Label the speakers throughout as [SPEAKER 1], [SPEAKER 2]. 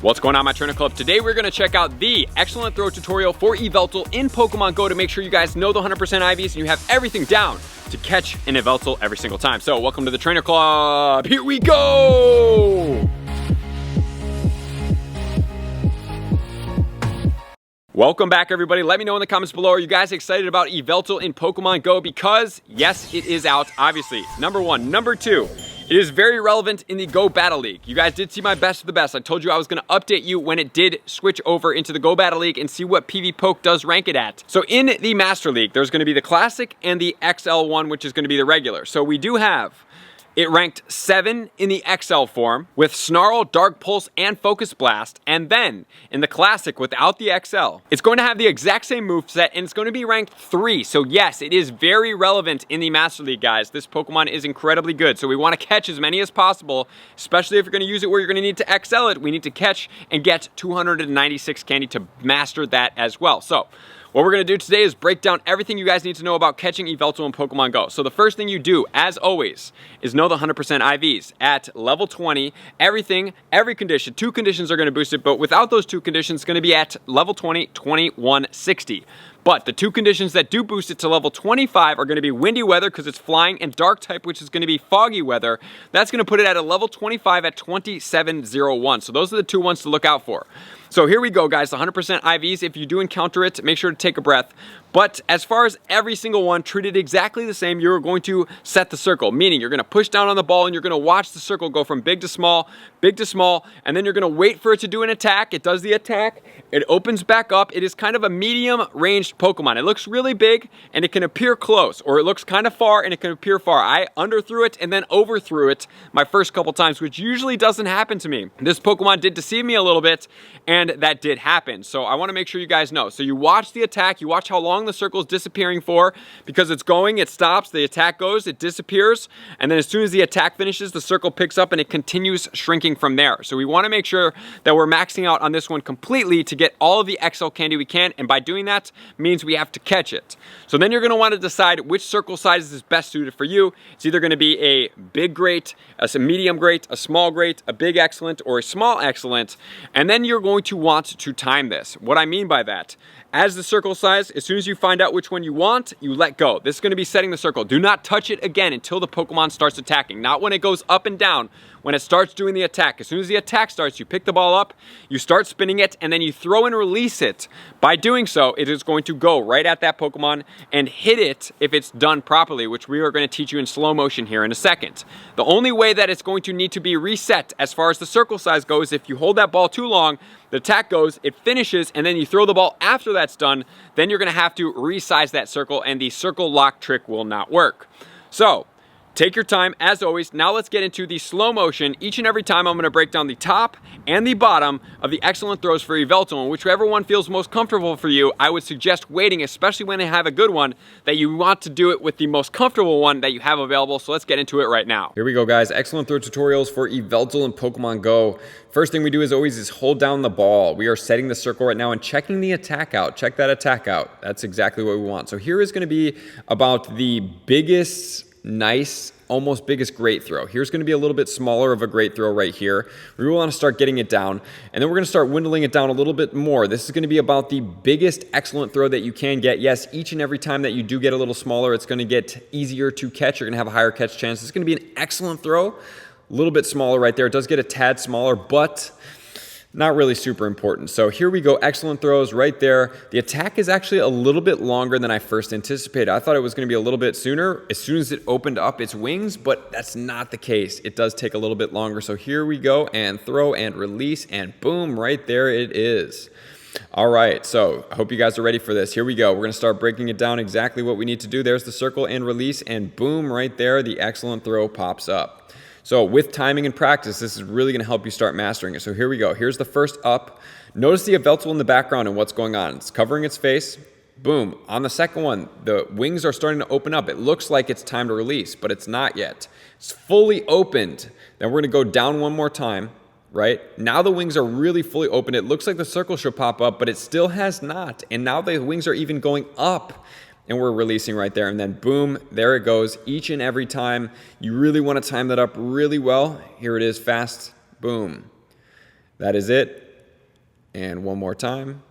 [SPEAKER 1] What's going on, my trainer club? Today we're going to check out the excellent throw tutorial for Yveltal in Pokemon Go to make sure you guys know the 100% IVs and you have everything down to catch an Yveltal every single time. So welcome to the trainer club. Here we go! Welcome back, everybody. Let me know in the comments below, are you guys excited about Yveltal in Pokemon Go? Because yes, it is out, obviously. Number one. Number two, it is very relevant in the Go Battle League. You guys did see my best of the best. I told you I was going to update you when it did switch over into the Go Battle League and see what PvPoke does rank it at. So in the Master League, there's going to be the Classic and the XL one, which is going to be the regular. So we do have it ranked 7 in the XL form with Snarl, Dark Pulse, and Focus Blast. And then in the Classic without the XL, it's going to have the exact same moveset and it's going to be ranked 3. So yes, it is very relevant in the Master League, guys. This Pokemon is incredibly good. So we want to catch as many as possible, especially if you're going to use it where you're going to need to XL it. We need to catch and get 296 candy to master that as well. So what we're going to do today is break down everything you guys need to know about catching Yveltal in Pokemon Go. So the first thing you do, as always, is know the 100% IVs. At level 20, everything, every condition, 2 conditions are going to boost it, but without those 2 conditions, it's going to be at level 20, 2160. But the 2 conditions that do boost it to level 25 are going to be windy weather because it's flying, and dark type, which is going to be foggy weather. That's going to put it at a level 25 at 2701. So those are the 2 ones to look out for. So here we go, guys, 100% IVs. If you do encounter it, make sure to take a breath. But as far as every single one, treat it exactly the same. You're going to set the circle, meaning you're going to push down on the ball and you're going to watch the circle go from big to small, and then you're going to wait for it to do an attack. It does the attack. It opens back up. It is kind of a medium-ranged Pokemon. It looks really big and it can appear close, or it looks kind of far and it can appear far. I underthrew it and then overthrew it my first couple times, which usually doesn't happen to me. This Pokemon did deceive me a little bit, and that did happen. So I want to make sure you guys know. So you watch the attack, you watch how long the circle is disappearing for, because it's going, it stops, the attack goes, it disappears, and then as soon as the attack finishes, the circle picks up and it continues shrinking from there. So we want to make sure that we're maxing out on this one completely to get all of the XL candy we can, and by doing that means we have to catch it. So then you're going to want to decide which circle size is best suited for you. It's either going to be a big great, a medium great, a small great, a big excellent, or a small excellent, and then you're going to want to time this. What I mean by that, as the circle size, as soon as you find out which one you want, you let go. This is going to be setting the circle. Do not touch it again until the Pokemon starts attacking. Not when it goes up and down, when it starts doing the attack. As soon as the attack starts, you pick the ball up, you start spinning it, and then you throw and release it. By doing so, it is going to go right at that Pokemon and hit it if it's done properly, which we are going to teach you in slow motion here in a second. The only way that it's going to need to be reset as far as the circle size goes, if you hold that ball too long, the attack goes, it finishes, and then you throw the ball after that's done, then you're going to have to resize that circle, and the circle lock trick will not work. So take your time, as always. Now let's get into the slow motion. Each and every time I'm going to break down the top and the bottom of the excellent throws for Yveltal, and whichever one feels most comfortable for you, I would suggest waiting, especially when they have a good one, that you want to do it with the most comfortable one that you have available. So let's get into it right now. Here we go, guys. Excellent throw tutorials for Yveltal in Pokemon Go. First thing we do, as always, is hold down the ball. We are setting the circle right now and checking the attack out. Check that attack out. That's exactly what we want. So here is going to be about the biggest, nice, almost biggest great throw. Here's going to be a little bit smaller of a great throw right here. We want to start getting it down, and then we're going to start dwindling it down a little bit more. This is going to be about the biggest excellent throw that you can get. Yes, each and every time that you do get a little smaller, it's going to get easier to catch. You're going to have a higher catch chance. It's going to be an excellent throw. A little bit smaller right there. It does get a tad smaller, but not really super important. So here we go, excellent throws right there. The attack is actually a little bit longer than I first anticipated. I thought it was going to be a little bit sooner as soon as it opened up its wings, but that's not the case. It does take a little bit longer. So here we go, and throw and release, and boom, right there it is. All right, so I hope you guys are ready for this. Here we go. We're going to start breaking it down exactly what we need to do. There's the circle and release, and boom, right there, the excellent throw pops up. So with timing and practice, this is really going to help you start mastering it. So here we go. Here's the first up. Notice the Yveltal in the background and what's going on. It's covering its face. Boom. On the second one, the wings are starting to open up. It looks like it's time to release, but it's not yet. It's fully opened. Then we're going to go down one more time, right? Now the wings are really fully open. It looks like the circle should pop up, but it still has not. And now the wings are even going up. And we're releasing right there, and then boom, there it goes. Each and every time, you really want to time that up really well. Here it is, fast, boom. That is it. And one more time.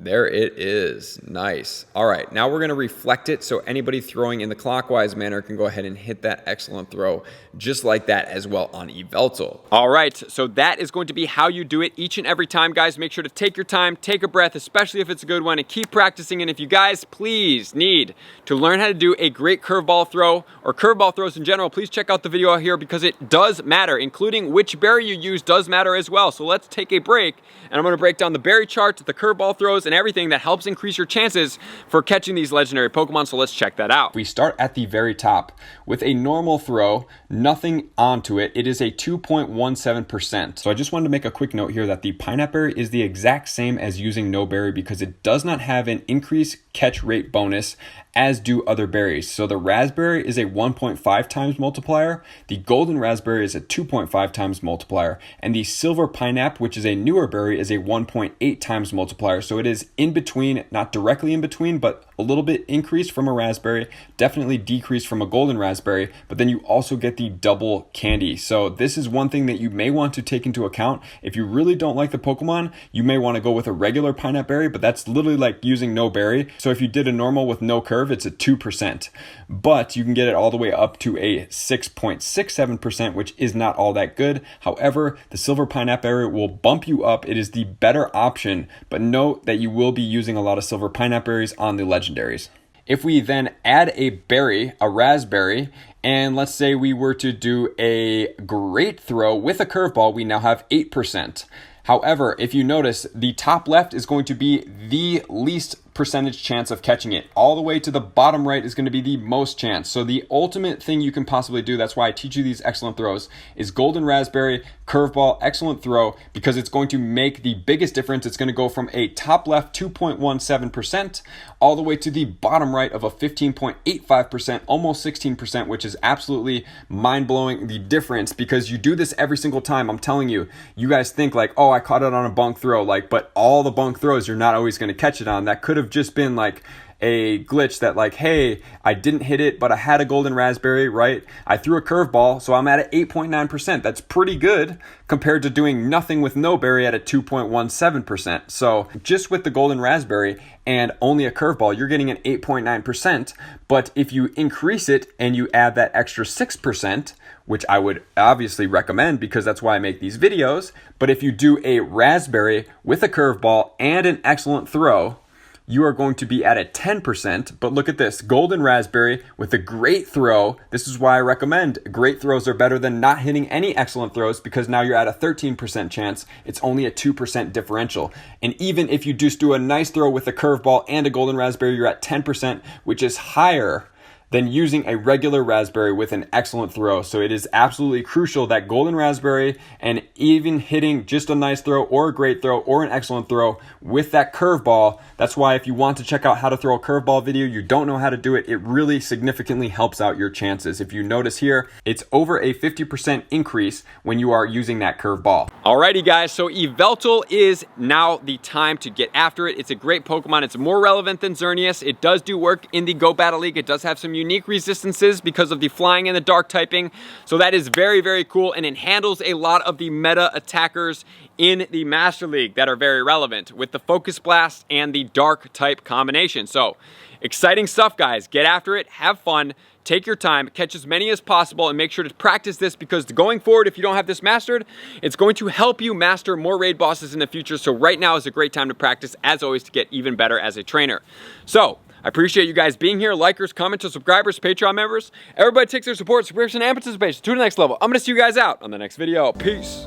[SPEAKER 1] There it is. Nice. All right, now we're going to reflect it so anybody throwing in the clockwise manner can go ahead and hit that excellent throw just like that as well on Yveltal. All right, so that is going to be how you do it each and every time, guys. Make sure to take your time, take a breath, especially if it's a good one, and keep practicing. And if you guys please need to learn how to do a great curveball throw or curveball throws in general, please check out the video out here because it does matter, including which berry you use does matter as well. So let's take a break, and I'm going to break down the berry chart, the curveball throws, and everything that helps increase your chances for catching these legendary Pokemon. So let's check that out. We start at the very top with a normal throw, nothing onto it. It is a 2.17%. So I just wanted to make a quick note here that the pineapple berry is the exact same as using no berry because it does not have an increased catch rate bonus as do other berries. So the raspberry is a 1.5 times multiplier, the golden raspberry is a 2.5 times multiplier, and the silver pineapple, which is a newer berry, is a 1.8 times multiplier. So it is in between, not directly in between, but a little bit increased from a raspberry, definitely decreased from a golden raspberry, but then you also get the double candy. So this is one thing that you may want to take into account. If you really don't like the Pokemon, you may want to go with a regular pineapple berry, but that's literally like using no berry. So if you did a normal with no curve, it's a 2%, but you can get it all the way up to a 6.67%, which is not all that good. However, the silver pineapple berry will bump you up. It is the better option, but note that you will be using a lot of silver pineapple berries on the legendaries. If we then add a berry, a raspberry, and let's say we were to do a great throw with a curveball, we now have 8%. However, if you notice, the top left is going to be the least percentage chance of catching it. All the way to the bottom right is going to be the most chance. So the ultimate thing you can possibly do, that's why I teach you these excellent throws, is golden raspberry, curveball, excellent throw, because it's going to make the biggest difference. It's going to go from a top left 2.17% all the way to the bottom right of a 15.85%, almost 16%, which is absolutely mind-blowing, the difference, because you do this every single time. I'm telling you, you guys think like, oh, I caught it on a bunk throw, like, but all the bunk throws, you're not always going to catch it on. That could have just been like a glitch that like, hey, I didn't hit it, but I had a golden raspberry, right? I threw a curveball, so I'm at an 8.9%. That's pretty good compared to doing nothing with no berry at a 2.17%. So just with the golden raspberry and only a curveball, you're getting an 8.9%. But if you increase it and you add that extra 6%, which I would obviously recommend because that's why I make these videos, but if you do a raspberry with a curveball and an excellent throw, you are going to be at a 10%, but look at this, golden raspberry with a great throw. This is why I recommend great throws are better than not hitting any excellent throws, because now you're at a 13% chance. It's only a 2% differential. And even if you just do a nice throw with a curveball and a golden raspberry, you're at 10%, which is higher than using a regular raspberry with an excellent throw. So it is absolutely crucial that golden raspberry and even hitting just a nice throw or a great throw or an excellent throw with that curveball. That's why if you want to check out how to throw a curveball video, you don't know how to do it, it really significantly helps out your chances. If you notice here, it's over a 50% increase when you are using that curveball. Alrighty guys, so Yveltal is now the time to get after it. It's a great Pokemon. It's more relevant than Xerneas. It does do work in the Go Battle League. It does have some unique resistances because of the flying and the dark typing. So that is very, very cool, and it handles a lot of the meta attackers in the Master League that are very relevant with the Focus Blast and the dark type combination. So exciting stuff, guys. Get after it, have fun, take your time, catch as many as possible, and make sure to practice this, because going forward, if you don't have this mastered, it's going to help you master more raid bosses in the future. So right now is a great time to practice, as always, to get even better as a trainer. So I appreciate you guys being here, likers, commenters, subscribers, Patreon members. Everybody takes their support, subscription, and participation to the next level. I'm going to see you guys out on the next video. Peace.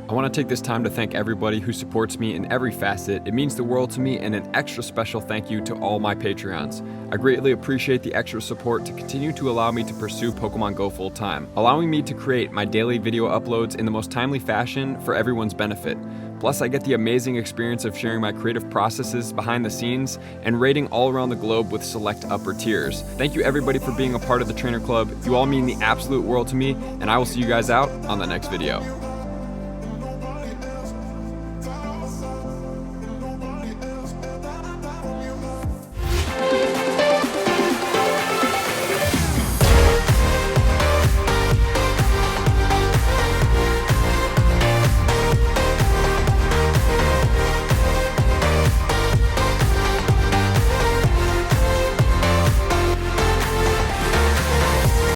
[SPEAKER 1] I want to take this time to thank everybody who supports me in every facet. It means the world to me, and an extra special thank you to all my Patreons. I greatly appreciate the extra support to continue to allow me to pursue Pokemon Go full time, allowing me to create my daily video uploads in the most timely fashion for everyone's benefit. Plus, I get the amazing experience of sharing my creative processes behind the scenes and raiding all around the globe with select upper tiers. Thank you everybody for being a part of the Trainer Club. You all mean the absolute world to me, and I will see you guys out on the next video.